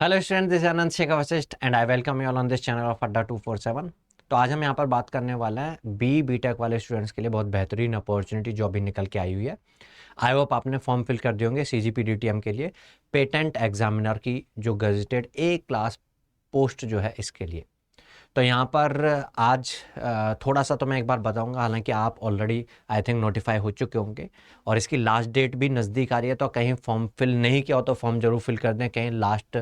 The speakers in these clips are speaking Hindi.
Hello student, this Anand Shekhar Vashishtha and I welcome you all on this channel of अड्डा 247। तो आज हम यहाँ पर बात करने वाले हैं बी.टेक वाले स्टूडेंट्स के लिए बहुत बेहतरीन अपॉर्चुनिटी जो अभी निकल के आई हुई है। आई होप आपने फॉर्म फिल कर दिए होंगे CGP-DTM के लिए, पेटेंट एग्जामिनर की जो गजेटेड ए क्लास पोस्ट जो है इसके लिए। तो यहाँ पर आज थोड़ा सा तो मैं एक बार बताऊंगा, हालांकि आप ऑलरेडी आई थिंक नोटिफाई हो चुके होंगे और इसकी लास्ट डेट भी नज़दीक आ रही है। तो कहीं फॉर्म फिल नहीं किया हो तो फॉर्म जरूर फिल कर दें, कहीं लास्ट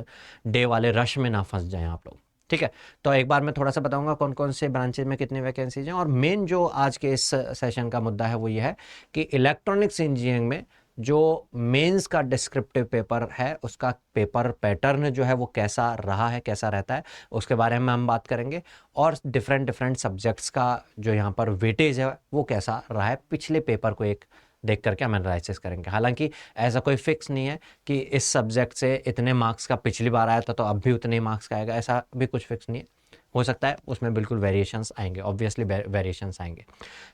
डे वाले रश में ना फंस जाएं आप लोग। ठीक है, तो एक बार मैं थोड़ा सा बताऊंगा कौन कौन से ब्रांचेज में कितनी वैकेंसीज हैं। और मेन जो आज के इस सेशन का मुद्दा है वो ये है कि इलेक्ट्रॉनिक्स इंजीनियरिंग में जो मेंस का डिस्क्रिप्टिव पेपर है उसका पेपर पैटर्न जो है वो कैसा रहा है, कैसा रहता है, उसके बारे में हम बात करेंगे। और डिफरेंट डिफरेंट सब्जेक्ट्स का जो यहाँ पर वेटेज है वो कैसा रहा है, पिछले पेपर को एक देख करके हम एनालिसिस करेंगे। हालांकि ऐसा कोई फिक्स नहीं है कि इस सब्जेक्ट से इतने मार्क्स का पिछली बार आया था तो अब भी उतने ही मार्क्स का आएगा, ऐसा भी कुछ फिक्स नहीं है। हो सकता है उसमें बिल्कुल वेरिएशंस आएंगे, ऑब्वियसली वेरिएशंस आएंगे।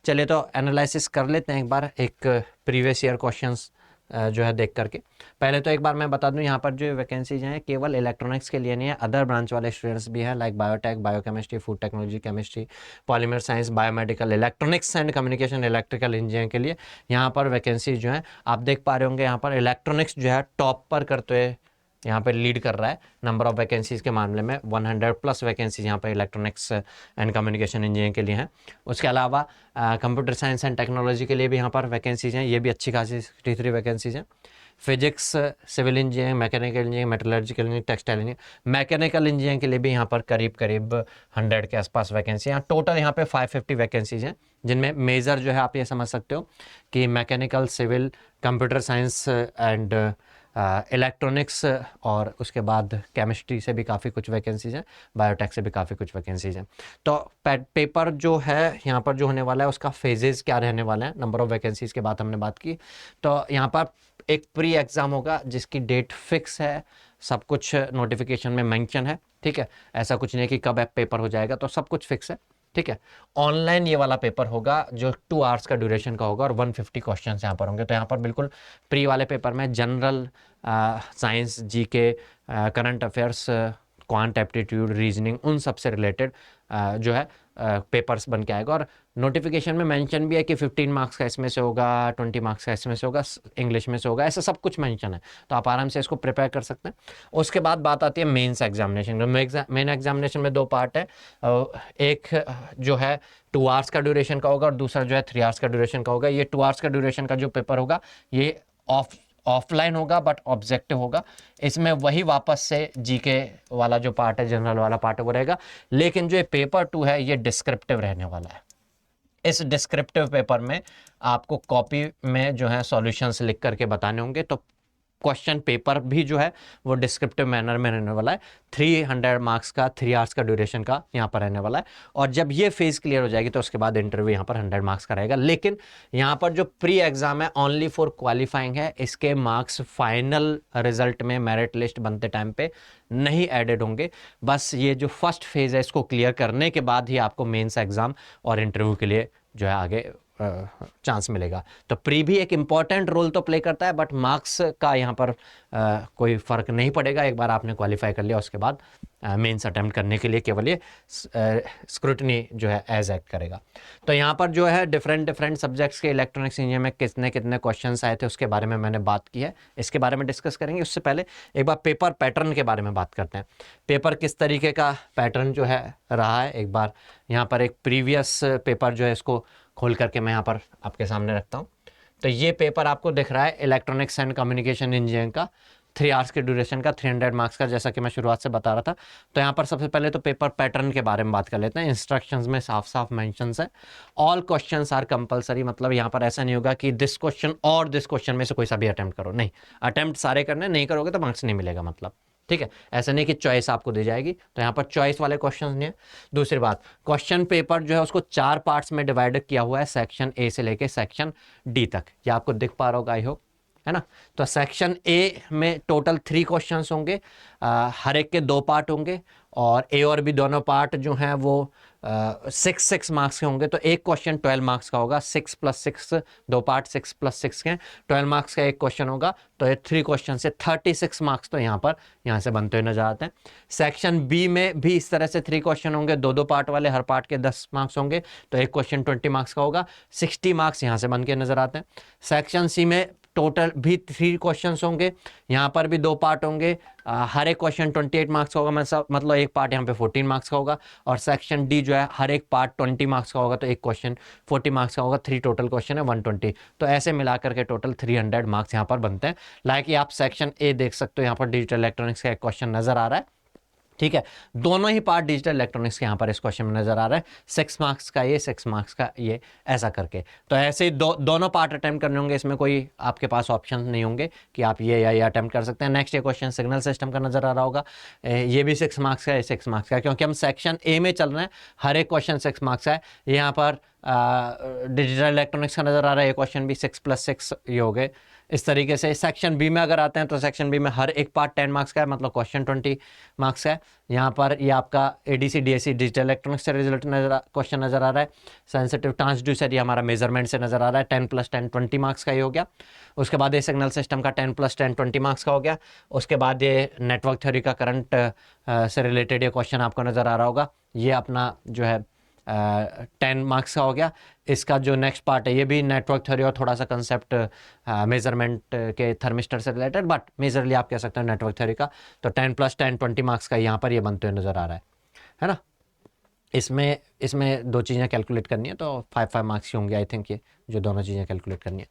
चलिए तो एनालिसिस कर लेते हैं एक बार, एक प्रीवियस ईयर क्वेश्चंस जो है देख करके। पहले तो एक बार मैं बता दूं यहाँ पर जो वैकेंसीज हैं केवल इलेक्ट्रॉनिक्स के लिए नहीं है, अदर ब्रांच वाले स्टूडेंट्स भी हैं, like biotech, biochemistry, food technology, chemistry, polymer science, biomedical, electronics and communication, electrical engineering के लिए यहाँ पर वैकेंसीज जो हैं आप देख पा रहे होंगे। यहाँ पर इलेक्ट्रॉनिक्स जो है टॉप पर करते हुए यहाँ पे लीड कर रहा है नंबर ऑफ वैकेंसीज के मामले में। 100+ वैकेंसीज यहाँ पर इलेक्ट्रॉनिक्स एंड कम्युनिकेशन इंजीनियरिंग के लिए हैं। उसके अलावा कंप्यूटर साइंस एंड टेक्नोलॉजी के लिए भी यहाँ पर वैकेंसीज हैं, ये भी अच्छी खासी 63 वैकेंसीज हैं। Physics, civil engineering, mechanical engineering, metallurgical engineering, textile engineering, mechanical engineering के लिए भी यहाँ पर करीब करीब 100 के आसपास वैकेंसी हैं। टोटल यहाँ पे 550 वैकेंसीज हैं, जिनमें मेजर जो है आप ये समझ सकते हो कि mechanical, civil, computer science and electronics, और उसके बाद केमिस्ट्री से भी काफ़ी कुछ वैकेंसीज हैं, बायोटेक से भी काफ़ी कुछ वैकेंसीज हैं। तो पेपर जो है यहाँ पर जो होने वाला है उसका फेजेस क्या रहने वाले हैं, नंबर ऑफ वैकेंसीज के बाद हमने बात की। तो यहाँ पर एक प्री एग्ज़ाम होगा जिसकी डेट फिक्स है, सब कुछ नोटिफिकेशन में मेंशन है। ठीक है, ऐसा कुछ नहीं कि कब पेपर हो जाएगा, तो सब कुछ फिक्स है। ठीक है, ऑनलाइन ये वाला पेपर होगा जो 2 आवर्स का ड्यूरेशन का होगा और 150 क्वेश्चन यहाँ पर होंगे। तो यहाँ पर बिल्कुल प्री वाले पेपर में general science, GK, current affairs, quant aptitude, reasoning, उन सब से रिलेटेड जो है पेपर्स बन के आएगा। और नोटिफिकेशन में मेंशन भी है कि 15 मार्क्स का इसमें से होगा, 20 मार्क्स का इसमें से होगा, इंग्लिश में से होगा, ऐसा सब कुछ मेंशन है। तो आप आराम से इसको प्रिपेयर कर सकते हैं। उसके बाद बात आती है मेंस एग्जामिनेशन। मेन एग्जामिनेशन में 2 पार्ट है, एक जो है 2 आवर्स का ड्यूरेशन का होगा और दूसरा जो है 3 आवर्स का ड्यूरेशन का होगा। ये 2 आवर्स का ड्यूरेशन का जो पेपर होगा ये ऑफलाइन होगा बट ऑब्जेक्टिव होगा। इसमें वही वापस से जीके वाला जो पार्ट है, जनरल वाला पार्ट है वो रहेगा, लेकिन जो ये पेपर 2 है ये डिस्क्रिप्टिव रहने वाला है। इस डिस्क्रिप्टिव पेपर में आपको कॉपी में जो है सॉल्यूशंस लिख करके बताने होंगे। तो क्वेश्चन पेपर भी जो है वो डिस्क्रिप्टिव मैनर में रहने वाला है। 300 मार्क्स का, 3 आवर्स का ड्यूरेशन का यहाँ पर रहने वाला है। और जब ये फेज क्लियर हो जाएगी तो उसके बाद इंटरव्यू यहाँ पर 100 मार्क्स का रहेगा। लेकिन यहाँ पर जो प्री एग्जाम है ओनली फॉर क्वालिफाइंग है, इसके मार्क्स फाइनल रिजल्ट में मेरिट लिस्ट बनते टाइम पे नहीं एडेड होंगे। बस ये जो फर्स्ट फेज है इसको क्लियर करने के बाद ही आपको मेंस एग्जाम और इंटरव्यू के लिए जो है आगे चांस मिलेगा। तो प्री भी एक इम्पॉर्टेंट रोल तो प्ले करता है, बट मार्क्स का यहाँ पर कोई फ़र्क नहीं पड़ेगा। एक बार आपने क्वालिफाई कर लिया उसके बाद मेंस अटेम्प्ट करने के लिए केवल ये स्क्रूटनी जो है एज एक्ट करेगा। तो यहाँ पर जो है डिफरेंट डिफरेंट सब्जेक्ट्स के इलेक्ट्रॉनिक्स इंजीनियरिंग में कितने कितने क्वेश्चंस आए थे उसके बारे में मैंने बात की है, इसके बारे में डिस्कस करेंगे। उससे पहले एक बार पेपर पैटर्न के बारे में बात करते हैं। पेपर किस तरीके का पैटर्न जो है रहा है, एक बार यहाँ पर एक प्रीवियस पेपर जो है इसको खोल करके मैं यहाँ पर आपके सामने रखता हूँ। तो ये पेपर आपको दिख रहा है इलेक्ट्रॉनिक्स एंड कम्युनिकेशन इंजीनियरिंग का, 3 आवर्स के ड्यूरेशन का, 300 मार्क्स का, जैसा कि मैं शुरुआत से बता रहा था। तो यहाँ पर सबसे पहले तो पेपर पैटर्न के बारे में बात कर लेते हैं। इंस्ट्रक्शंस में साफ साफ मेंशंस है, ऑल क्वेश्चंस आर कंपलसरी। मतलब यहाँ पर ऐसा नहीं होगा कि दिस क्वेश्चन और दिस क्वेश्चन में से कोई सा भी अटेम्प्ट करो, नहीं, अटेम्प्ट सारे करने, नहीं करोगे तो मार्क्स नहीं मिलेगा। मतलब ठीक है, ऐसा नहीं कि चॉइस आपको दी जाएगी। तो यहाँ पर चॉइस वाले क्वेश्चन नहीं है। दूसरी बात, क्वेश्चन पेपर जो है उसको 4 पार्ट्स में डिवाइड किया हुआ है, सेक्शन ए से लेके सेक्शन डी तक। ये आपको दिख पा रहा होगा आई होप, है ना। तो सेक्शन ए में टोटल 3 क्वेश्चंस होंगे, हर एक के 2 पार्ट होंगे। और ए और बी दोनों पार्ट जो हैं वो 6 मार्क्स के होंगे। तो एक क्वेश्चन 12 मार्क्स का होगा, 6 + 6 दो पार्ट 6 + 6 के 12 मार्क्स का एक क्वेश्चन होगा। तो ये 3 क्वेश्चन से 36 मार्क्स तो यहाँ से बनते हुए नजर आते हैं। सेक्शन बी में भी इस तरह से 3 क्वेश्चन होंगे, दो पार्ट वाले, हर पार्ट के 10 मार्क्स होंगे। तो एक क्वेश्चन 20 मार्क्स का होगा, 60 मार्क्स यहाँ से बन के नजर आते हैं। सेक्शन सी में टोटल भी 3 क्वेश्चंस होंगे, यहाँ पर भी 2 पार्ट होंगे, हर एक क्वेश्चन 28 मार्क्स का होगा, मतलब एक पार्ट यहाँ पे 14 मार्क्स का होगा। और सेक्शन डी जो है हर एक पार्ट 20 मार्क्स का होगा, तो एक क्वेश्चन 40 मार्क्स का होगा। 3 टोटल क्वेश्चन है 120, तो ऐसे मिलाकर के टोटल 300 मार्क्स यहाँ पर बनते हैं। लाइक आप सेक्शन ए देख सकते हो, यहाँ पर डिजिटल इलेक्ट्रॉनिक्स का एक क्वेश्चन नजर आ रहा है, ठीक है। दोनों ही पार्ट डिजिटल इलेक्ट्रॉनिक्स के यहाँ पर इस क्वेश्चन में नजर आ रहा है, 6 मार्क्स का ये, 6 मार्क्स का ये, ऐसा करके। तो ऐसे ही दोनों पार्ट अटेम्प्ट करने होंगे, इसमें कोई आपके पास ऑप्शन नहीं होंगे कि आप ये या ये अटेम्प्ट कर सकते हैं। नेक्स्ट ये क्वेश्चन सिग्नल सिस्टम का नजर आ रहा होगा, ये भी 6 मार्क्स का है, 6 मार्क्स का, क्योंकि हम सेक्शन ए में चल रहे हैं, हर एक क्वेश्चन 6 मार्क्स का है। यहाँ पर डिजिटल इलेक्ट्रॉनिक्स का नजर आ रहा है, ये क्वेश्चन भी 6 + 6 ये हो गए। इस तरीके से सेक्शन बी में अगर आते हैं तो सेक्शन बी में हर एक पार्ट 10 मार्क्स का है, मतलब क्वेश्चन 20 मार्क्स का है। यहाँ पर ये आपका एडीसी डीएससी डिजिटल इलेक्ट्रॉनिक्स से रिजल्ट क्वेश्चन नजर आ रहा है। सेंसिटिव ट्रांसड्यूसर ये हमारा मेजरमेंट से नजर आ रहा है, 10 + 10 20 मार्क्स का ये हो गया। उसके बाद ये सिग्नल सिस्टम का 10 + 10 20 मार्क्स का हो गया। उसके बाद ये नेटवर्क थ्योरी का करंट से रिलेटेड ये क्वेश्चन आपको नजर आ रहा होगा, ये अपना जो है 10 मार्क्स का हो गया। इसका जो नेक्स्ट पार्ट है ये भी नेटवर्क थ्योरी और थोड़ा सा कंसेप्ट मेजरमेंट के थर्मिस्टर से रिलेटेड, बट मेजरली आप कह सकते हैं नेटवर्क थ्योरी का। तो 10 + 10 20 मार्क्स का यहाँ पर ये बनते हुए नजर आ रहा है ना। इसमें 2 चीज़ें कैलकुलेट करनी है, तो 5 मार्क्स की होंगी आई थिंक, ये जो दोनों चीज़ें कैलकुलेट करनी है।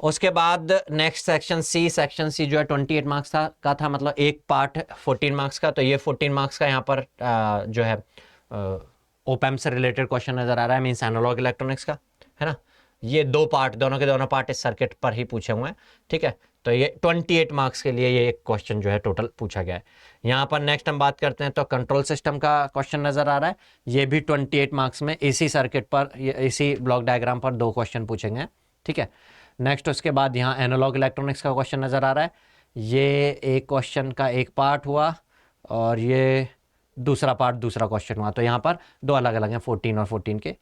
उसके बाद नेक्स्ट सेक्शन सी जो है 28 मार्क्स का था, मतलब एक पार्ट 14 मार्क्स का। तो ये 14 मार्क्स का यहाँ पर जो है ओपैम्प से रिलेटेड क्वेश्चन नजर आ रहा है, मीन्स एनालॉग इलेक्ट्रॉनिक्स का, है ना। ये दो पार्ट, दोनों के दोनों पार्ट इस सर्किट पर ही पूछे हुए हैं, ठीक है। तो ये 28 मार्क्स के लिए ये एक क्वेश्चन जो है टोटल पूछा गया है। यहाँ पर नेक्स्ट हम बात करते हैं तो कंट्रोल सिस्टम का क्वेश्चन नजर आ रहा है, ये भी 28 मार्क्स में इसी सर्किट पर, इसी ब्लॉक डायग्राम पर 2 क्वेश्चन पूछेंगे, ठीक है। नेक्स्ट उसके बाद यहाँ एनालॉग इलेक्ट्रॉनिक्स का क्वेश्चन नजर आ रहा है, ये एक क्वेश्चन का एक पार्ट हुआ और ये दूसरा पार्ट दूसरा क्वेश्चन हुआ। तो यहाँ पर 2 अलग अलग हैं, 14 और 14 के,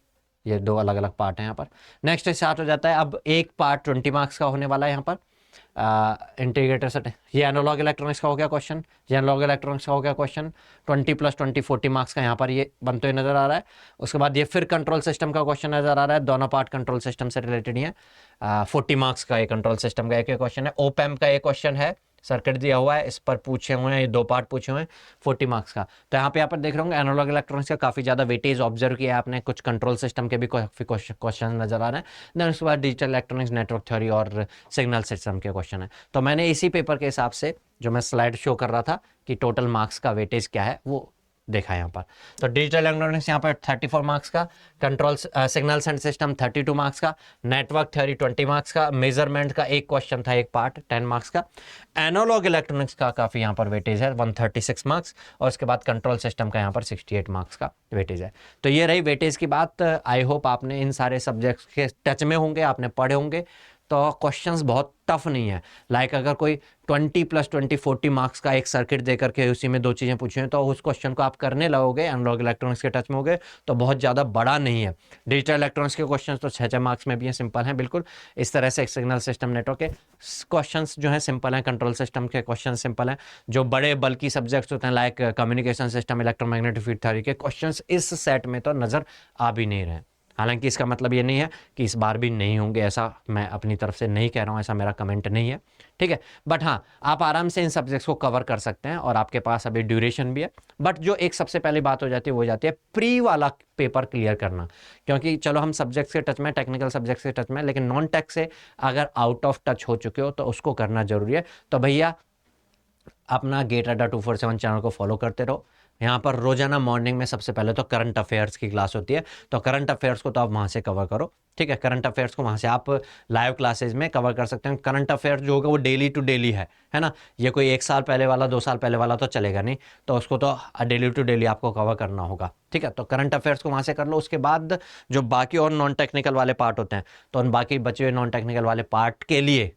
ये 2 अलग अलग पार्ट हैं यहाँ पर। नेक्स्ट स्टार्ट हो जाता है, अब एक पार्ट 20 मार्क्स का होने वाला है यहाँ पर, इंटीग्रेटर सेट। ये एनालॉग इलेक्ट्रॉनिक्स का हो गया क्वेश्चन, ये एनालॉग इलेक्ट्रॉनिक्स का हो गया क्वेश्चन, 20 + 20 40 मार्क्स का यहाँ पर ये बनते हुए नजर आ रहा है। उसके बाद ये फिर कंट्रोल सिस्टम का क्वेश्चन नजर आ रहा है, दोनों पार्ट कंट्रोल सिस्टम से रिलेटेड ही है। 40 मार्क्स का ये कंट्रोल सिस्टम का एक क्वेश्चन है। ओपैम्प का एक क्वेश्चन है, सर्किट दिया हुआ है, इस पर पूछे हुए हैं, ये 2 पार्ट पूछे हुए हैं 40 मार्क्स का। तो यहाँ पे देख रहे होंगे एनालॉग इलेक्ट्रॉनिक्स का काफ़ी ज़्यादा वेटेज ऑब्जर्व किया है आपने, कुछ कंट्रोल सिस्टम के भी काफ़ी क्वेश्चन नजर आ रहे हैं। देन उसके बाद डिजिटल इलेक्ट्रॉनिक्स, नेटवर्क थ्योरी और सिग्नल सिस्टम के क्वेश्चन है। तो मैंने इसी पेपर के हिसाब से जो मैं स्लाइड शो कर रहा था कि टोटल मार्क्स का वेटेज क्या है वो देखा यहाँ पर। तो डिजिटल इलेक्ट्रॉनिक्स यहाँ पर 34 मार्क्स का, control signals and system 32 marks का, नेटवर्क थ्योरी 20 मार्क्स का, मेजरमेंट का एक क्वेश्चन था, एक पार्ट 10 मार्क्स का। एनालॉग इलेक्ट्रॉनिक्स का काफ़ी यहाँ पर वेटेज है 136 मार्क्स, और उसके बाद कंट्रोल सिस्टम का यहाँ पर 68 मार्क्स का वेटेज है। तो ये रही वेटेज की बात। आई होप आपने इन सारे सब्जेक्ट्स के टच में होंगे, आपने पढ़े होंगे, तो क्वेश्चंस बहुत टफ नहीं है। लाइक अगर कोई 20 + 20 40 मार्क्स का एक सर्किट दे करके उसी में 2 चीज़ें पूछी हैं, तो उस क्वेश्चन को आप करने लगोगे, एनालॉग इलेक्ट्रॉनिक्स के टच में होगे, तो बहुत ज़्यादा बड़ा नहीं है। डिजिटल इलेक्ट्रॉनिक्स के क्वेश्चन तो 6 मार्क्स में भी हैं, सिंपल हैं बिल्कुल। इस तरह से सिग्नल सिस्टम नेटवर्क के क्वेश्चन जो हैं सिंपल हैं, कंट्रोल सिस्टम के क्वेश्चन सिंपल हैं। जो बड़े बल्कि सब्जेक्ट्स होते हैं like communication system, electromagnetic field theory के क्वेश्चन इस सेट में तो नज़र आ भी नहीं रहे। हालांकि इसका मतलब ये नहीं है कि इस बार भी नहीं होंगे, ऐसा मैं अपनी तरफ से नहीं कह रहा हूँ, ऐसा मेरा कमेंट नहीं है, ठीक है। बट हाँ, आप आराम से इन सब्जेक्ट्स को कवर कर सकते हैं और आपके पास अभी ड्यूरेशन भी है। बट जो एक सबसे पहली बात हो जाती है वो हो जाती है प्री वाला पेपर क्लियर करना, क्योंकि चलो हम सब्जेक्ट्स के टच में, टेक्निकल सब्जेक्ट्स के टच में, लेकिन नॉन टेक से अगर आउट ऑफ टच हो चुके हो तो उसको करना जरूरी है। तो भैया अपना गेट अड्डा 247 चैनल को फॉलो करते रहो। यहाँ पर रोजाना मॉर्निंग में सबसे पहले तो करंट अफेयर्स की क्लास होती है, तो करंट अफेयर्स को तो आप वहाँ से कवर करो, ठीक है। करंट अफेयर्स को वहाँ से आप लाइव क्लासेज में कवर कर सकते हैं। करंट अफेयर्स जो होगा वो डेली टू डेली है ना। ये कोई 1 साल पहले वाला, 2 साल पहले वाला तो चलेगा नहीं, तो उसको तो डेली टू डेली आपको कवर करना होगा, ठीक है। तो करंट अफेयर्स को वहाँ से कर लो। उसके बाद जो बाकी और नॉन टेक्निकल वाले पार्ट होते हैं, तो उन बाकी बचे हुए नॉन टेक्निकल वाले पार्ट के लिए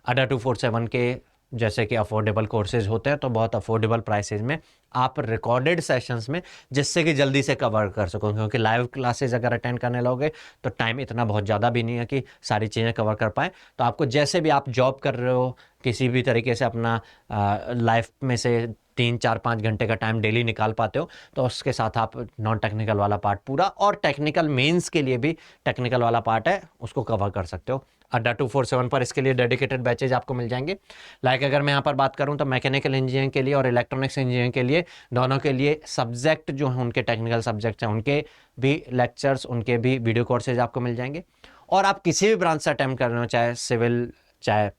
अड्डा 247 के जैसे कि अफोर्डेबल कोर्सेज होते हैं, तो बहुत अफोर्डेबल प्राइसेज में आप रिकॉर्डेड सेशंस में, जिससे कि जल्दी से कवर कर सको, क्योंकि लाइव क्लासेज अगर अटेंड करने लोगे तो टाइम इतना बहुत ज़्यादा भी नहीं है कि सारी चीज़ें कवर कर पाएँ। तो आपको जैसे भी आप जॉब कर रहे हो, किसी भी तरीके से अपना लाइफ में से 3 4 5 घंटे का टाइम डेली निकाल पाते हो, तो उसके साथ आप नॉन टेक्निकल वाला पार्ट पूरा, और टेक्निकल मेंस के लिए भी टेक्निकल वाला पार्ट है, उसको कवर कर सकते हो। अड्डा 247 पर इसके लिए डेडिकेटेड बैचेज आपको मिल जाएंगे। लाइक अगर मैं यहाँ पर बात करूँ तो मैकेनिकल इंजीनियरिंग के लिए और इलेक्ट्रॉनिक्स इंजीनियरिंग के लिए, दोनों के लिए सब्जेक्ट जो हैं उनके टेक्निकल सब्जेक्ट्स हैं, उनके भी लेक्चर्स, उनके भी वीडियो कोर्सेज आपको मिल जाएंगे। और आप किसी भी ब्रांच से अटेम्प्ट कर रहे हो, चाहे सिविल, चाहे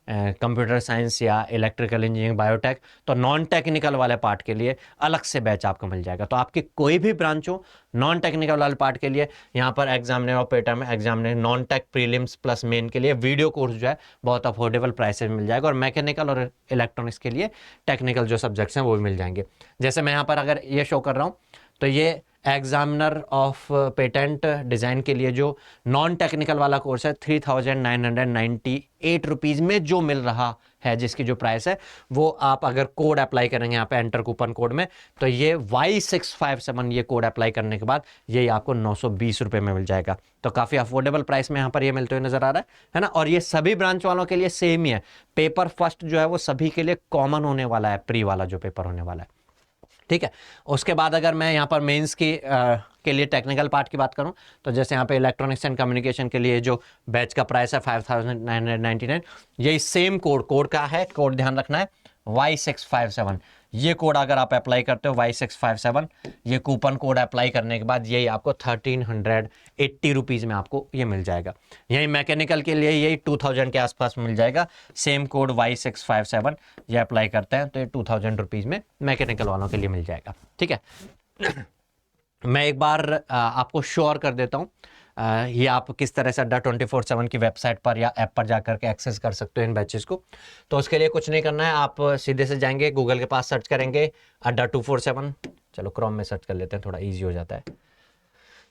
कंप्यूटर साइंस या इलेक्ट्रिकल इंजीनियरिंग, बायोटेक, तो नॉन टेक्निकल वाले पार्ट के लिए अलग से बैच आपको मिल जाएगा। तो आपकी कोई भी ब्रांच हो, नॉन टेक्निकल वाले पार्ट के लिए यहाँ पर एग्जामिनर और पेटा में examiner non tech prelims plus main के लिए वीडियो कोर्स जो है बहुत अफोर्डेबल प्राइस में मिल जाएगा। और मैकेनिकल और इलेक्ट्रॉनिक्स के लिए टेक्निकल जो सब्जेक्ट्स हैं वो भी मिल जाएंगे। जैसे मैं यहाँ पर अगर ये शो कर रहा हूँ, तो ये एग्जामिनर ऑफ पेटेंट डिज़ाइन के लिए जो नॉन टेक्निकल वाला कोर्स है 3998 रुपीज़ में जो मिल रहा है, जिसकी जो प्राइस है वो आप अगर कोड अप्लाई करेंगे यहाँ पे एंटर कूपन कोड में, तो ये Y657 ये कोड अप्लाई करने के बाद ये आपको 920 रुपये में मिल जाएगा। तो काफ़ी अफोर्डेबल प्राइस में यहाँ पर ये मिलते हुए नजर आ रहा है ना। और ये सभी ब्रांच वालों के लिए सेम ही है। पेपर फर्स्ट जो है वो सभी के लिए कॉमन होने वाला है, प्री वाला जो पेपर होने वाला है, ठीक है। उसके बाद अगर मैं यहाँ पर मेंस की के लिए टेक्निकल पार्ट की बात करूँ, तो जैसे यहाँ पे इलेक्ट्रॉनिक्स एंड कम्युनिकेशन के लिए जो बैच का प्राइस है 5999, यही सेम कोड का है। कोड ध्यान रखना है Y657। ये कोड अगर आप अप्लाई करते हो Y657, ये कूपन कोड अप्लाई करने के बाद यही आपको 1380 रुपीज़ में आपको ये मिल जाएगा। यही मैकेनिकल के लिए यही 2000 के आसपास मिल जाएगा। सेम कोड Y657 ये अप्लाई करते हैं तो ये 2000 रुपीज़ में मैकेनिकल वालों के लिए मिल जाएगा, ठीक है। मैं एक बार आपको श्योर कर देता हूँ ये आप किस तरह से अड्डा 24/7 की वेबसाइट पर या ऐप पर जाकर के एक्सेस कर सकते हो इन बैचेस को। तो उसके लिए कुछ नहीं करना है, आप सीधे से जाएंगे गूगल के पास, सर्च करेंगे अड्डा 247। चलो क्रोम में सर्च कर लेते हैं, थोड़ा ईजी हो जाता है।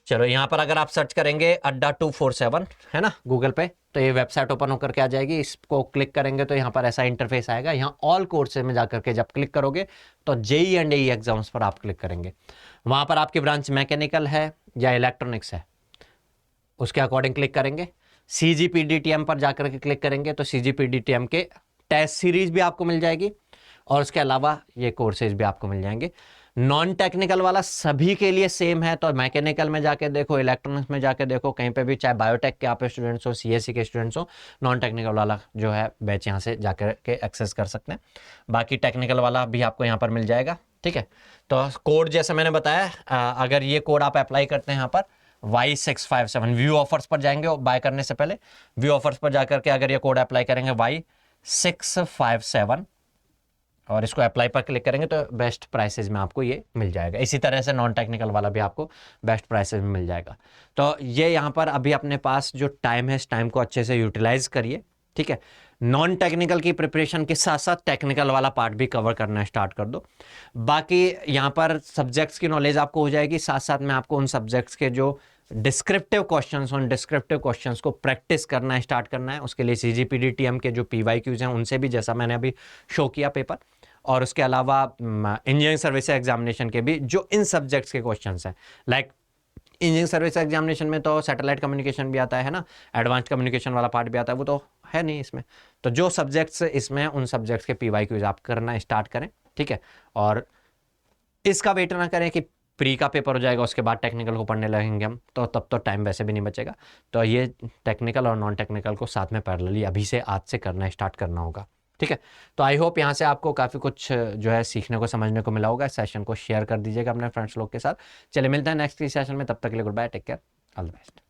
चलो यहाँ पर अगर आप सर्च करेंगे अड्डा 247 है ना गूगल पे, तो ये वेबसाइट ओपन होकर के आ जाएगी। इसको क्लिक करेंगे तो यहाँ पर ऐसा इंटरफेस आएगा। यहाँ ऑल कोर्सेज में जाकर के जब क्लिक करोगे तो जेई एंड एई एग्जाम्स पर आप क्लिक करेंगे। वहाँ पर आपकी ब्रांच मैकेनिकल है या इलेक्ट्रॉनिक्स है, उसके अकॉर्डिंग क्लिक करेंगे। CGPDTM पर जाकर के क्लिक करेंगे तो CGPDTM के टेस्ट सीरीज भी आपको मिल जाएगी, और उसके अलावा ये कोर्सेज भी आपको मिल जाएंगे। नॉन टेक्निकल वाला सभी के लिए सेम है, तो मैकेनिकल में जाके देखो, इलेक्ट्रॉनिक्स में जाके देखो, कहीं पे भी, चाहे बायोटेक के आप स्टूडेंट्स हो, CSE के स्टूडेंट्स हो, नॉन टेक्निकल वाला जो है बैच यहाँ से जाकर के एक्सेस कर सकते हैं। बाकी टेक्निकल वाला भी आपको यहाँ पर मिल जाएगा, ठीक है। तो कोड जैसे मैंने बताया, अगर ये कोड आप अप्लाई करते हैं यहाँ पर Y657, व्यू ऑफर्स पर जाएंगे और बाय करने से पहले व्यू ऑफर्स पर जाकर के अगर ये कोड अप्लाई करेंगे Y657 और इसको अप्लाई पर क्लिक करेंगे तो बेस्ट प्राइसेज में आपको ये मिल जाएगा। इसी तरह से नॉन टेक्निकल वाला भी आपको बेस्ट प्राइसेज में मिल जाएगा। तो ये यहाँ पर अभी अपने पास जो टाइम है, इस टाइम को अच्छे से यूटिलाइज करिए, ठीक है। नॉन टेक्निकल की प्रिपरेशन के साथ साथ टेक्निकल वाला पार्ट भी कवर करना स्टार्ट कर दो। बाकी यहाँ पर सब्जेक्ट्स की नॉलेज आपको हो जाएगी, साथ साथ में आपको उन सब्जेक्ट्स के जो डिस्क्रिप्टिव क्वेश्चंस, उन डिस्क्रिप्टिव क्वेश्चंस को प्रैक्टिस करना स्टार्ट करना है। उसके लिए CGPDTM के जो PYQs हैं उनसे भी, जैसा मैंने अभी शो किया पेपर, और उसके अलावा इंजीनियरिंग सर्विस एग्जामिनेशन के भी जो इन सब्जेक्ट्स के क्वेश्चंस हैं, लाइक इंजीनियरिंग सर्विस एग्जामिनेशन में तो सैटेलाइट कम्युनिकेशन भी आता है ना, एडवांस्ड कम्युनिकेशन वाला पार्ट भी आता है, वो तो है नहीं इसमें। तो जो सब्जेक्ट्स इसमें, उन सब्जेक्ट्स के PYQs आप करना स्टार्ट करें, ठीक है। और इसका वेट ना करें कि प्री का पेपर हो जाएगा उसके बाद टेक्निकल को पढ़ने लगेंगे हम, तो तब तो टाइम वैसे भी नहीं बचेगा। तो ये टेक्निकल और नॉन टेक्निकल को साथ में पैरेलली अभी से, आज से करना स्टार्ट करना होगा, ठीक है। तो आई होप यहाँ से आपको काफ़ी कुछ जो है सीखने को, समझने को मिला होगा। सेशन को शेयर कर दीजिएगा अपने फ्रेंड्स लोग के साथ। चलिए मिलते हैं नेक्स्ट सेशन में, तब तक के लिए goodbye, take care, all the best.